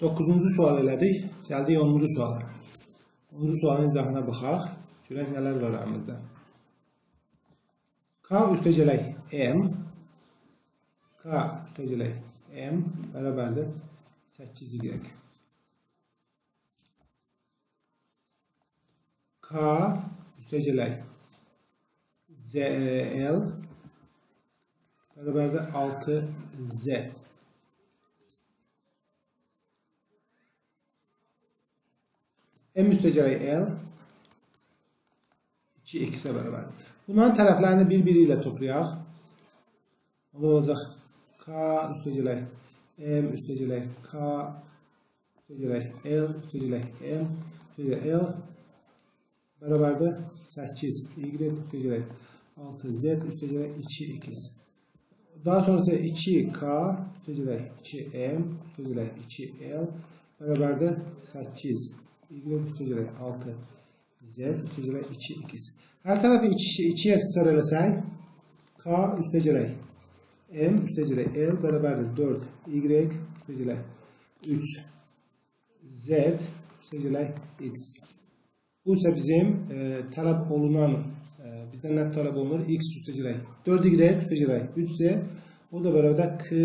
9-cu sual elədik. Gəldik 10-cu suala. 10-cu sualın izahına baxaq. Görək nələr var əlimizdə. K üstəgələk M. K üstəgələk M bərabərdir 8Y. K üstəgələk ZL bərabərdir 6Z. M üstəgələk L 2X-ə bərabərdir. Bunların tərəflərini bir-biri ilə toplayaq. O olacaq K üstəgələk M üstəgələk K üstəgələk L üstəgələk M üstəgələk L bərabərdir 8Y üstəgələk 6Z üstəgələk 2X. Daha sonrası 2K üstəgələk 2M üstəgələk 2L bərabərdir 8Y üstəgələk 6Z üstəgələk 2X. Hər tərəfi 2'ye ixtisar eləsək, K üstəgələk M üstəgələk L bərabərdir 4Y üstəgələk 3Z üstəgələk X. Bu isə bizim tələb olunan, bizdən nə tələb olunur? X üstəgələk 4Y üstəgələk 3Z, o da bərabərdə K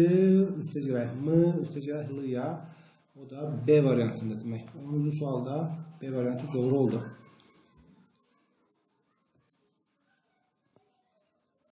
üstəgələk M üstəgələk L-ya, o da B variantında demək. 10-cu sualda B variantı doğru oldu.